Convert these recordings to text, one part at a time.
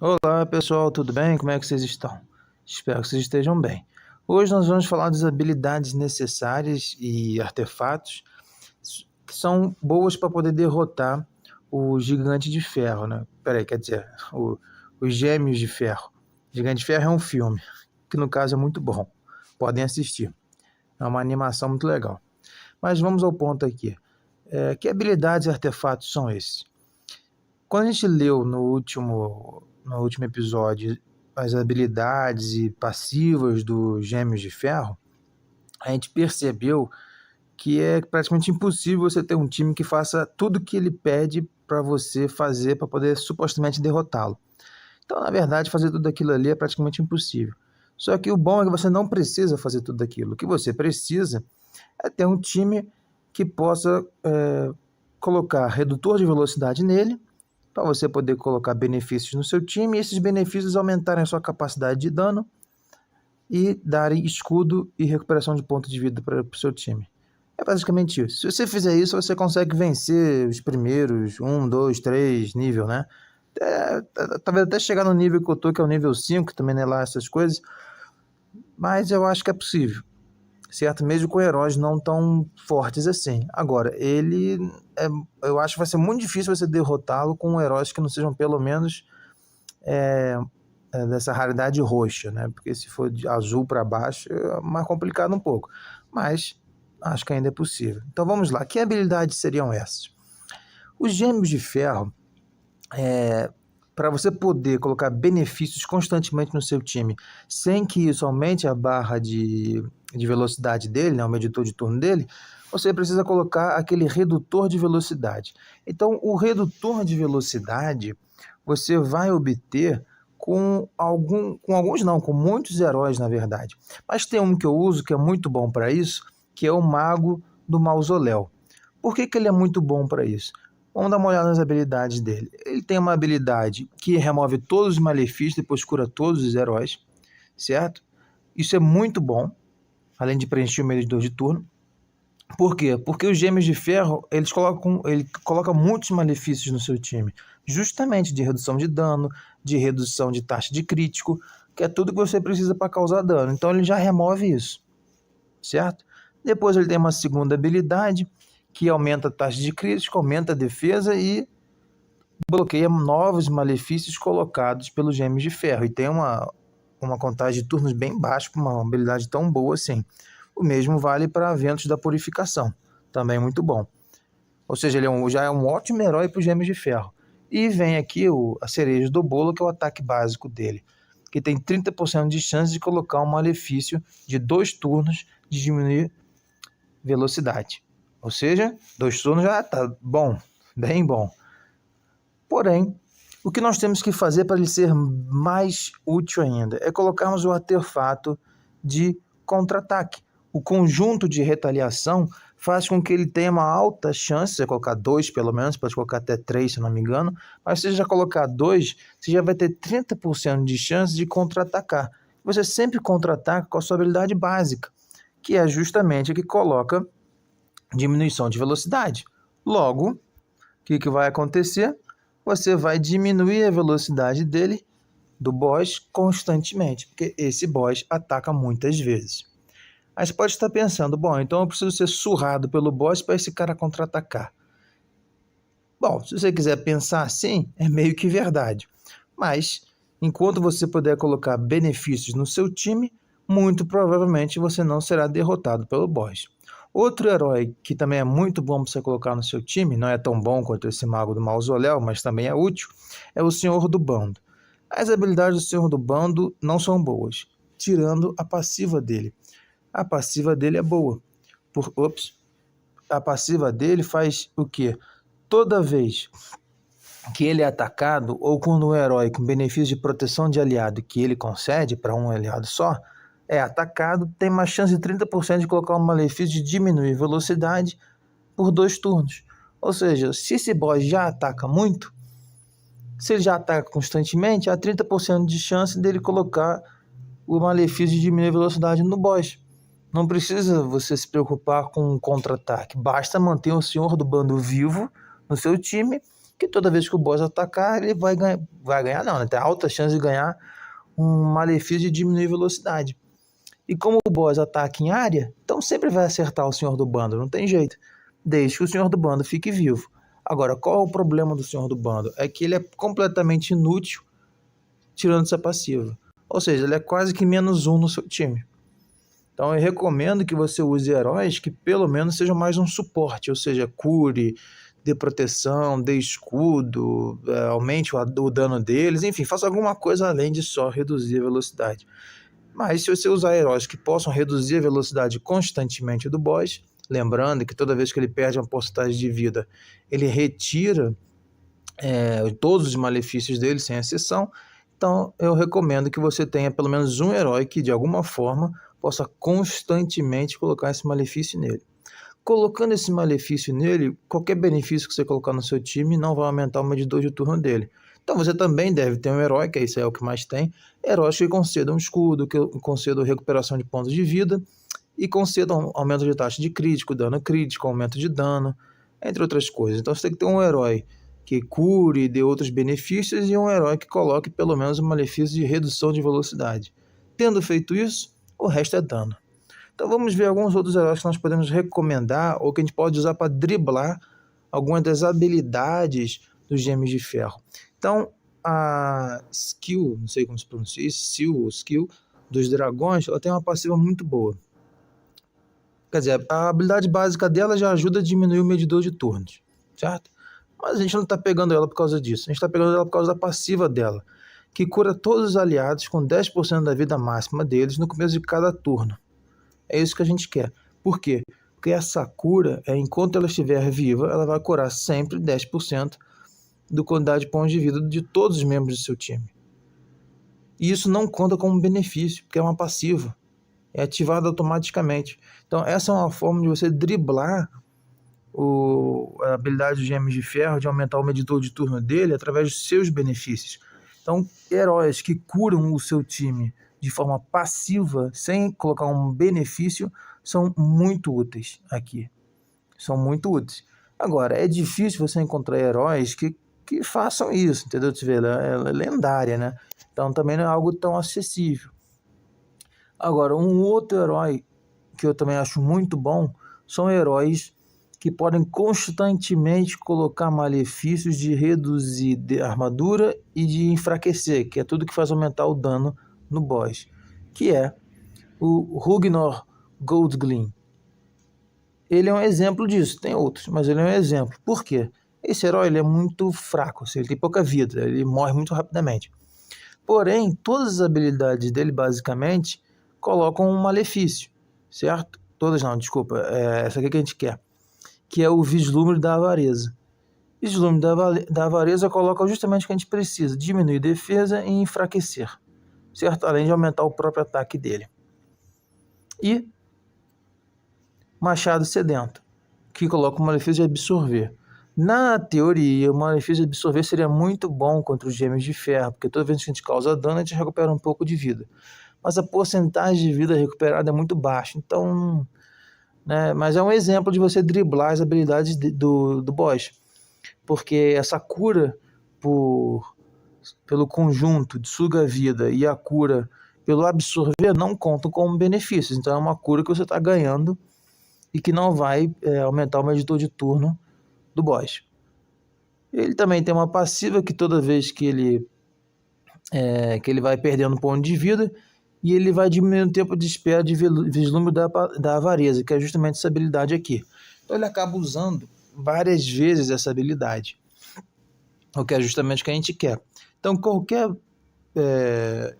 Olá pessoal, tudo bem? Como é que vocês estão? Espero que vocês estejam bem. Hoje nós vamos falar das habilidades necessárias e artefatos que são boas para poder derrotar o Gigante de Ferro, né? Quer dizer, os Gêmeos de Ferro. Gigante de Ferro é um filme, que no caso é muito bom. Podem assistir. É uma animação muito legal. Mas vamos ao ponto aqui. Que habilidades e artefatos são esses? Quando a gente leu no último episódio as habilidades e passivas dos Gêmeos de Ferro, a gente percebeu que é praticamente impossível você ter um time que faça tudo que ele pede para você fazer para poder supostamente derrotá-lo. Então, na verdade, fazer tudo aquilo ali é praticamente impossível. Só que o bom é que você não precisa fazer tudo aquilo. O que você precisa é ter um time que possa colocar redutor de velocidade nele, para você poder colocar benefícios no seu time e esses benefícios aumentarem a sua capacidade de dano e darem escudo e recuperação de ponto de vida para o seu time. É basicamente isso. Se você fizer isso, você consegue vencer os primeiros 1, 2, 3 nível, né? Talvez até chegar no nível que eu tô, que é o nível 5, também não é lá essas coisas, mas eu acho que é possível, certo? Mesmo com heróis não tão fortes assim. Agora, eu acho que vai ser muito difícil você derrotá-lo com heróis que não sejam pelo menos dessa raridade roxa, né? Porque se for de azul para baixo é mais complicado um pouco. Mas acho que ainda é possível. Então vamos lá. Que habilidades seriam essas? Os Gêmeos de Ferro, para você poder colocar benefícios constantemente no seu time, sem que isso aumente a barra de velocidade dele, né, o medidor de turno dele, você precisa colocar aquele redutor de velocidade. Então, o redutor de velocidade você vai obter com muitos heróis, na verdade. Mas tem um que eu uso que é muito bom para isso, que é o Mago do Mausoléu. Por que ele é muito bom para isso? Vamos dar uma olhada nas habilidades dele. Ele tem uma habilidade que remove todos os malefícios, depois cura todos os heróis, certo? Isso é muito bom, além de preencher o medidor de turno. Por quê? Porque os Gêmeos de Ferro, ele coloca muitos malefícios no seu time, justamente de redução de dano, de redução de taxa de crítico, que é tudo que você precisa para causar dano. Então ele já remove isso, certo? Depois ele tem uma segunda habilidade, que aumenta a taxa de crítico, aumenta a defesa e bloqueia novos malefícios colocados pelos Gêmeos de Ferro. E tem uma contagem de turnos bem baixa para uma habilidade tão boa assim. O mesmo vale para Ventos da Purificação, também muito bom. Ou seja, ele já é um ótimo herói para os Gêmeos de Ferro. E vem aqui a cereja do bolo, que é o ataque básico dele, que tem 30% de chance de colocar um malefício de 2 turnos de diminuir velocidade. Ou seja, 2 turnos já está bom, bem bom. Porém, o que nós temos que fazer para ele ser mais útil ainda é colocarmos o artefato de contra-ataque. O conjunto de retaliação faz com que ele tenha uma alta chance, você colocar 2 pelo menos, pode colocar até 3 se não me engano, mas se você já colocar 2, você já vai ter 30% de chance de contra-atacar. Você sempre contra-ataca com a sua habilidade básica, que é justamente a que coloca diminuição de velocidade. Logo, o que vai acontecer? Você vai diminuir a velocidade dele, do boss, constantemente, porque esse boss ataca muitas vezes. Aí você pode estar pensando, bom, então eu preciso ser surrado pelo boss para esse cara contra-atacar. Bom, se você quiser pensar assim, é meio que verdade. Mas, enquanto você puder colocar benefícios no seu time, muito provavelmente você não será derrotado pelo boss. Outro herói que também é muito bom para você colocar no seu time, não é tão bom quanto esse Mago do Mausoléu, mas também é útil, é o Senhor do Bando. As habilidades do Senhor do Bando não são boas, tirando a passiva dele. A passiva dele é boa. A passiva dele faz o quê? Toda vez que ele é atacado, ou quando um herói com benefício de proteção de aliado que ele concede para um aliado só, é atacado, tem uma chance de 30% de colocar um malefício de diminuir velocidade por 2 turnos. Ou seja, se esse boss já ataca muito, se ele já ataca constantemente, há 30% de chance dele colocar o malefício de diminuir velocidade no boss. Não precisa você se preocupar com um contra-ataque, basta manter o Senhor do Bando vivo no seu time, que toda vez que o boss atacar, ele vai ganhar não, né? Tem alta chance de ganhar um malefício de diminuir velocidade. E como o boss ataca em área, então sempre vai acertar o Senhor do Bando, não tem jeito. Desde que o Senhor do Bando fique vivo. Agora, qual é o problema do Senhor do Bando? É que ele é completamente inútil tirando essa passiva. Ou seja, ele é quase que -1 no seu time. Então eu recomendo que você use heróis que pelo menos sejam mais um suporte, ou seja, cure, dê proteção, dê escudo, aumente o dano deles, enfim, faça alguma coisa além de só reduzir a velocidade. Mas se você usar heróis que possam reduzir a velocidade constantemente do boss, lembrando que toda vez que ele perde uma porcentagem de vida, ele retira todos os malefícios dele, sem exceção. Então eu recomendo que você tenha pelo menos um herói que de alguma forma possa constantemente colocar esse malefício nele. Colocando esse malefício nele, qualquer benefício que você colocar no seu time não vai aumentar o medidor de turno dele. Então você também deve ter um herói, que isso é o que mais tem, heróis que concedam escudo, que concedam recuperação de pontos de vida e concedam aumento de taxa de crítico, dano crítico, aumento de dano, entre outras coisas. Então você tem que ter um herói que cure e dê outros benefícios e um herói que coloque pelo menos um malefício de redução de velocidade. Tendo feito isso, o resto é dano. Então vamos ver alguns outros heróis que nós podemos recomendar ou que a gente pode usar para driblar algumas das habilidades dos Gêmeos de Ferro. Então a skill, não sei como se pronuncia isso, skill dos dragões, ela tem uma passiva muito boa. Quer dizer, a habilidade básica dela já ajuda a diminuir o medidor de turnos, certo? Mas a gente não está pegando ela por causa disso, a gente está pegando ela por causa da passiva dela, que cura todos os aliados com 10% da vida máxima deles no começo de cada turno. É isso que a gente quer. Por quê? Porque essa cura, enquanto ela estiver viva, ela vai curar sempre 10% da quantidade de pontos de vida de todos os membros do seu time. E isso não conta como benefício, porque é uma passiva. É ativada automaticamente. Então essa é uma forma de você driblar a habilidade dos Gêmeos de Ferro, de aumentar o medidor de turno dele através dos seus benefícios. Então heróis que curam o seu time de forma passiva, sem colocar um benefício, são muito úteis aqui. São muito úteis. Agora, é difícil você encontrar heróis que façam isso, entendeu? Você vê, ela é lendária, né? Então também não é algo tão acessível. Agora, um outro herói que eu também acho muito bom são heróis que podem constantemente colocar malefícios de reduzir de armadura e de enfraquecer, que é tudo que faz aumentar o dano no boss, que é o Rugnar Goldglin. Ele é um exemplo disso, tem outros, mas ele é um exemplo. Por quê? Esse herói ele é muito fraco, ele tem pouca vida, ele morre muito rapidamente. Porém, todas as habilidades dele, basicamente, colocam um malefício, certo? Todas não, desculpa, essa aqui que a gente quer, que é o Vislumbre da Avareza. Vislumbre da Avareza coloca justamente o que a gente precisa, diminuir defesa e enfraquecer, certo? Além de aumentar o próprio ataque dele. E Machado Sedento, que coloca o malefício de absorver. Na teoria, o malefício de absorver seria muito bom contra os Gêmeos de Ferro, porque toda vez que a gente causa dano, a gente recupera um pouco de vida. Mas a porcentagem de vida recuperada é muito baixa, então... né, mas é um exemplo de você driblar as habilidades do boss, porque essa cura pelo conjunto de suga-vida e a cura pelo absorver não contam como benefícios, então é uma cura que você está ganhando e que não vai aumentar o medidor de turno do boss. Ele também tem uma passiva que toda vez que ele vai perdendo ponto de vida, e ele vai diminuindo o tempo de espera de vislumbre da avareza, que é justamente essa habilidade aqui. Então ele acaba usando várias vezes essa habilidade, o que é justamente o que a gente quer. Então qualquer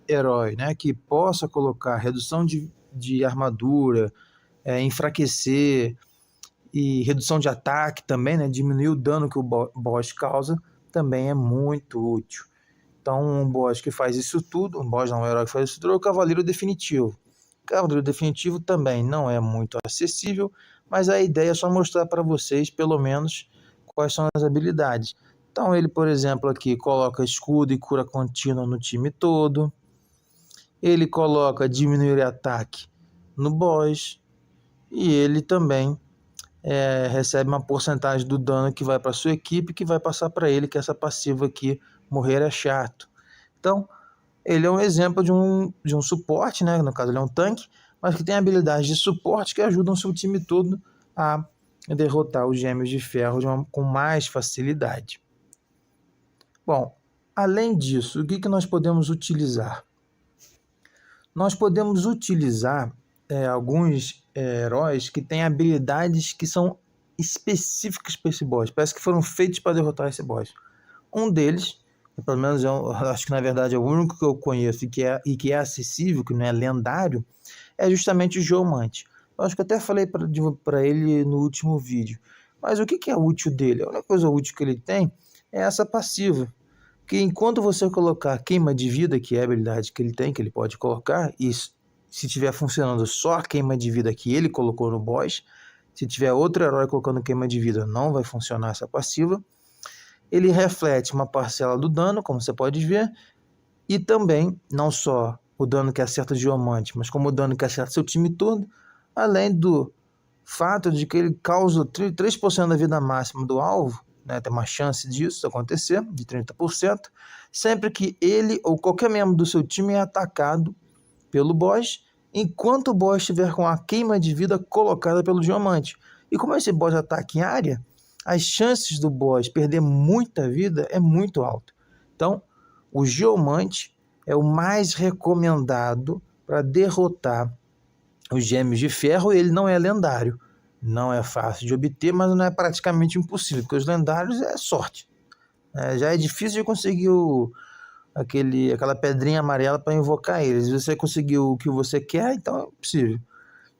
herói, né, que possa colocar redução de armadura, enfraquecer e redução de ataque também, né, diminuir o dano que o boss causa, também é muito útil. Então um boss que faz isso tudo, um herói que faz isso tudo é o Cavaleiro Definitivo. O Cavaleiro Definitivo também não é muito acessível, mas a ideia é só mostrar para vocês, pelo menos, quais são as habilidades. Então ele, por exemplo, aqui coloca escudo e cura contínua no time todo. Ele coloca diminuir ataque no boss. E ele também recebe uma porcentagem do dano que vai para sua equipe, que vai passar para ele, que essa passiva aqui, morrer é chato. Então, ele é um exemplo de um suporte, né? No caso ele é um tanque, mas que tem habilidades de suporte que ajudam o seu time todo a derrotar os Gêmeos de Ferro com mais facilidade. Bom, além disso, o que nós podemos utilizar? Nós podemos utilizar alguns heróis que têm habilidades que são específicas para esse boss. Parece que foram feitos para derrotar esse boss. Um deles, pelo menos eu acho que na verdade é o único que eu conheço e que é acessível, que não é lendário, é justamente o Geomante. Eu acho que até falei para ele no último vídeo. Mas o que é útil dele? A única coisa útil que ele tem é essa passiva. Que enquanto você colocar queima de vida, que é a habilidade que ele tem, que ele pode colocar, e se estiver funcionando só a queima de vida que ele colocou no boss, se tiver outro herói colocando queima de vida, não vai funcionar essa passiva. Ele reflete uma parcela do dano, como você pode ver, e também, não só o dano que acerta o Geomante, mas como o dano que acerta seu time todo, além do fato de que ele causa 3% da vida máxima do alvo, né, tem uma chance disso acontecer, de 30%, sempre que ele ou qualquer membro do seu time é atacado pelo boss, enquanto o boss estiver com a queima de vida colocada pelo Geomante. E como esse boss ataca em área, as chances do boss perder muita vida é muito alto. Então, o Geomante é o mais recomendado para derrotar os Gêmeos de Ferro. Ele não é lendário. Não é fácil de obter, mas não é praticamente impossível, porque os lendários é sorte. Já é difícil de conseguir aquela pedrinha amarela para invocar eles. Se você conseguiu o que você quer, então é possível.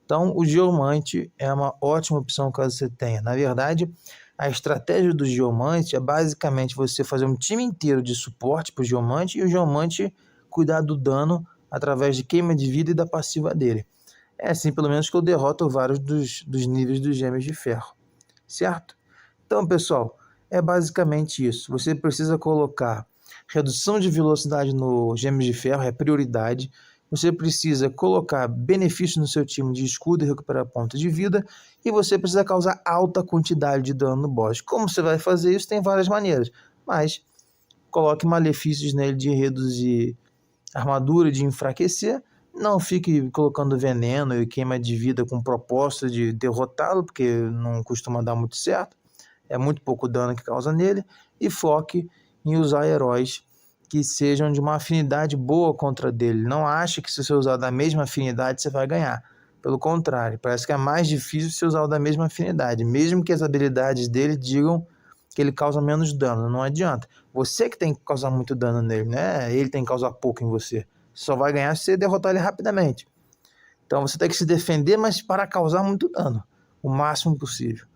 Então, o Geomante é uma ótima opção caso você tenha. Na verdade, a estratégia do Geomante é basicamente você fazer um time inteiro de suporte para o Geomante e o Geomante cuidar do dano através de queima de vida e da passiva dele. É assim, pelo menos, que eu derroto vários dos níveis dos Gêmeos de Ferro, certo? Então, pessoal, é basicamente isso. Você precisa colocar redução de velocidade no Gêmeos de Ferro, é prioridade. Você precisa colocar benefícios no seu time de escudo e recuperar pontos de vida. E você precisa causar alta quantidade de dano no boss. Como você vai fazer isso? Tem várias maneiras. Mas coloque malefícios nele de reduzir armadura, de enfraquecer. Não fique colocando veneno e queima de vida com propósito de derrotá-lo, porque não costuma dar muito certo. É muito pouco dano que causa nele. E foque em usar heróis que sejam de uma afinidade boa contra dele. Não ache que se você usar da mesma afinidade você vai ganhar. Pelo contrário, parece que é mais difícil se usar o da mesma afinidade. Mesmo que as habilidades dele digam que ele causa menos dano. Não adianta. Você que tem que causar muito dano nele, né? Ele tem que causar pouco em você. Só vai ganhar se você derrotar ele rapidamente. Então você tem que se defender, mas para causar muito dano, o máximo possível.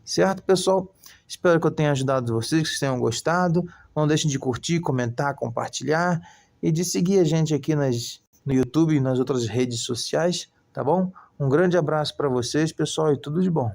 Certo, pessoal? Espero que eu tenha ajudado vocês, que vocês tenham gostado. Não deixem de curtir, comentar, compartilhar e de seguir a gente aqui no YouTube e nas outras redes sociais, tá bom? Um grande abraço para vocês, pessoal, e tudo de bom.